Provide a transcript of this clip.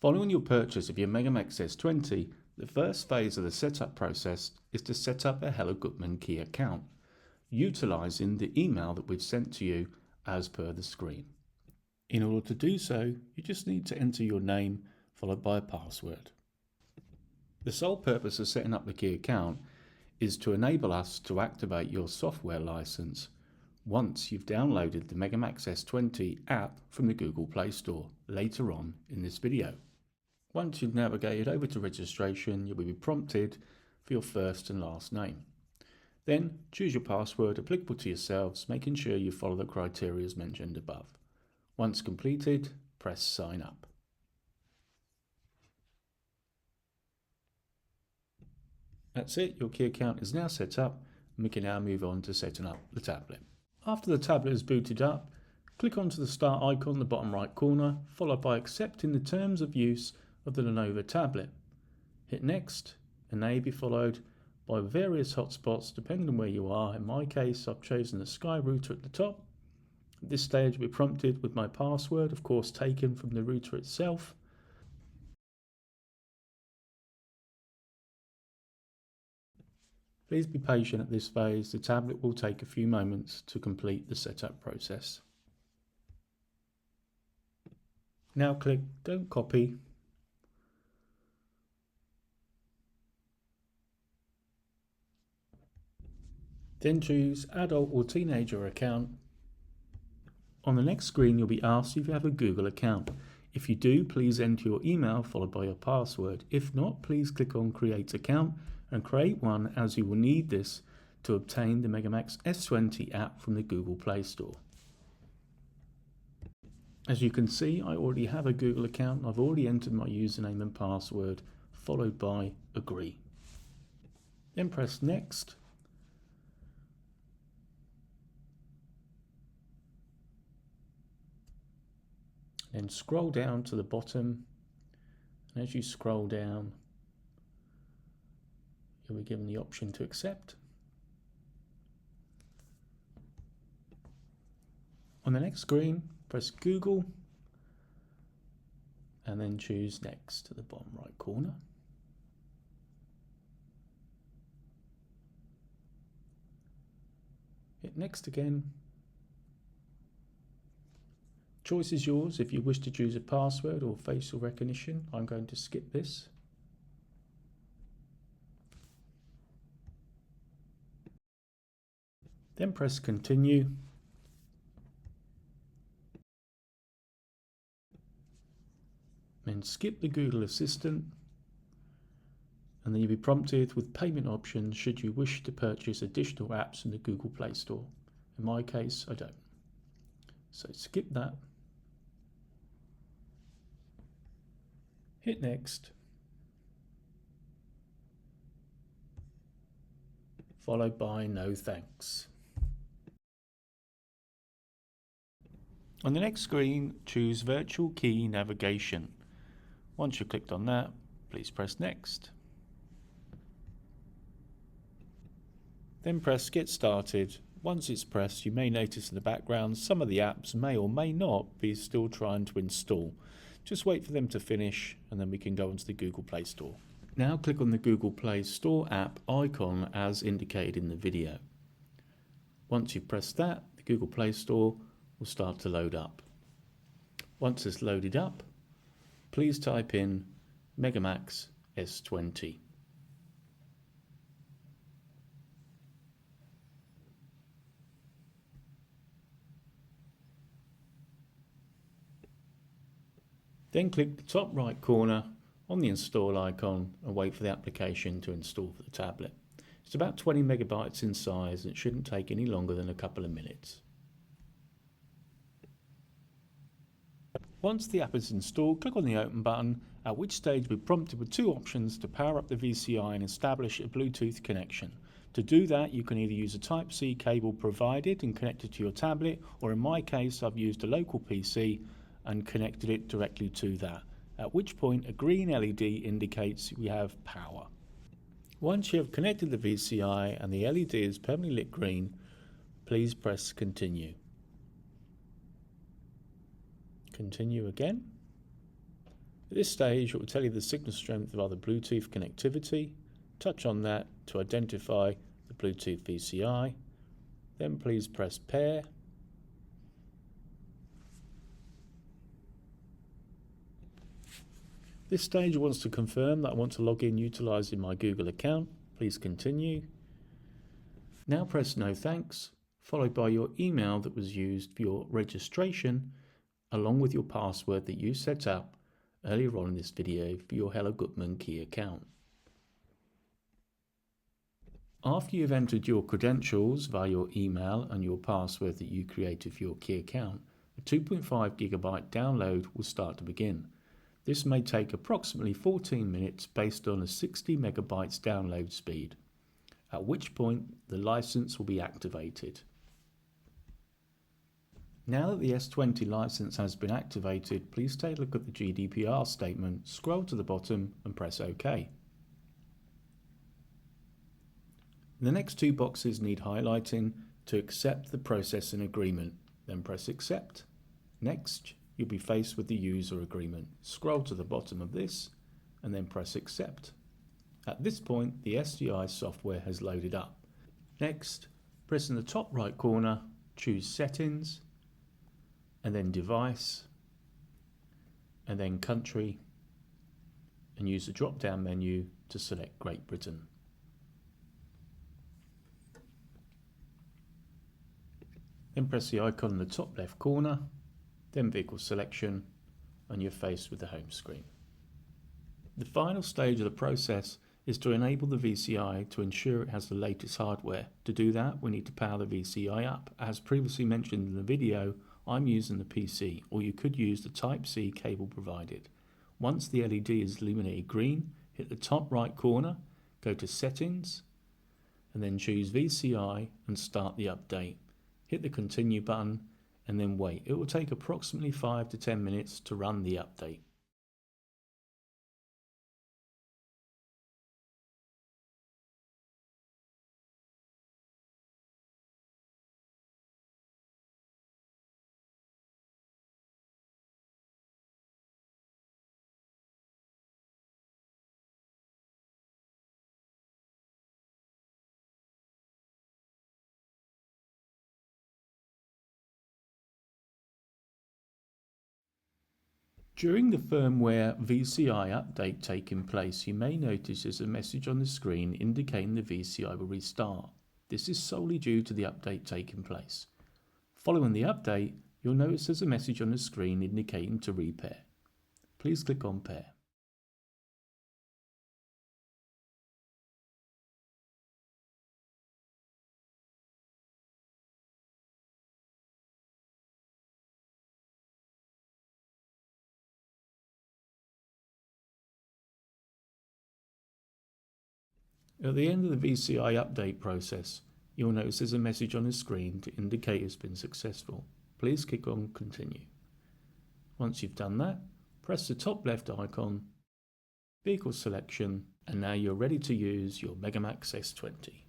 Following your purchase of your megax S20, the first phase of the setup process is to set up a Hella Gutmann key account, utilising the email that we've sent to you as per the screen. In order to do so, you just need to enter your name followed by a password. The sole purpose of setting up the key account is to enable us to activate your software license once you've downloaded the megax S20 app from the Google Play Store later on in this video. Once you've navigated over to registration, you'll be prompted for your first and last name. Then choose your password applicable to yourselves, making sure you follow the criteria as mentioned above. Once completed, press sign up. That's it, your key account is now set up, and we can now move on to setting up the tablet. After the tablet is booted up, click onto the start icon in the bottom right corner, followed by accepting the terms of use of the Lenovo tablet. Hit next, and they be followed by various hotspots depending on where you are. In my case, I've chosen the Sky router at the top. At this stage, we're prompted with my password, of course taken from the router itself. Please be patient at this phase, the tablet will take a few moments to complete the setup process. Now click Don't Copy. Then choose Adult or Teenager account. On the next screen, you'll be asked if you have a Google account. If you do, please enter your email followed by your password. If not, please click on Create Account and create one, as you will need this to obtain the megax S20 app from the Google Play Store. As you can see, I already have a Google account. I've already entered my username and password, followed by Agree. Then press Next. Then scroll down to the bottom, and as you scroll down, you'll be given the option to accept. On the next screen, press Google, and then choose Next to the bottom right corner. Hit Next again. Choice is yours if you wish to choose a password or facial recognition. I'm going to skip this. Then press Continue. Then skip the Google Assistant, and then you'll be prompted with payment options should you wish to purchase additional apps in the Google Play Store. In my case, I don't. So skip that. Hit Next. Followed by No Thanks. On the next screen, choose Virtual Key Navigation. Once you've clicked on that, please press Next. Then press Get Started. Once it's pressed, you may notice in the background some of the apps may or may not be still trying to install. Just wait for them to finish, and then we can go into the Google Play Store. Now click on the Google Play Store app icon as indicated in the video. Once you've pressed that, the Google Play Store will start to load up. Once it's loaded up, please type in megax S20. Then click the top right corner on the install icon and wait for the application to install for the tablet. It's about 20 megabytes in size and it shouldn't take any longer than a couple of minutes. Once the app is installed, click on the Open button, at which stage we're prompted with two options to power up the VCI and establish a Bluetooth connection. To do that, you can either use a Type-C cable provided and connect it to your tablet, or in my case, I've used a local PC and connected it directly to that, at which point a green LED indicates we have power. Once you have connected the VCI and the LED is permanently lit green, please press Continue. Continue again. At this stage, it will tell you the signal strength of either Bluetooth connectivity. Touch on that to identify the Bluetooth VCI. Then please press pair. This stage wants to confirm that I want to log in utilising my Google account. Please continue. Now press no thanks, followed by your email that was used for your registration, along with your password that you set up earlier on in this video for your Hella Gutmann key account. After you've entered your credentials via your email and your password that you created for your key account, a 2.5 GB download will start to begin. This may take approximately 14 minutes based on a 60 megabytes download speed, at which point the license will be activated. Now that the S20 license has been activated, please take a look at the GDPR statement, scroll to the bottom and press OK. The next two boxes need highlighting to accept the processing agreement, then press Accept. Next, you'll be faced with the user agreement. Scroll to the bottom of this and then press Accept. At this point, the SDI software has loaded up. Next, press in the top right corner, choose Settings, and then Device, and then Country, and use the drop-down menu to select Great Britain. Then press the icon in the top left corner, then Vehicle Selection, and you're faced with the home screen. The final stage of the process is to enable the VCI to ensure it has the latest hardware. To do that, we need to power the VCI up. As previously mentioned in the video, I'm using the PC, or you could use the Type-C cable provided. Once the LED is illuminated green, hit the top right corner, go to Settings, and then choose VCI and start the update. Hit the Continue button and then wait. It will take approximately 5 to 10 minutes to run the update. During the firmware VCI update taking place, you may notice there's a message on the screen indicating the VCI will restart. This is solely due to the update taking place. Following the update, you'll notice there's a message on the screen indicating to repair. Please click on Pair. At the end of the VCI update process, you'll notice there's a message on the screen to indicate it's been successful. Please click on Continue. Once you've done that, press the top left icon, Vehicle Selection, and now you're ready to use your megax S20.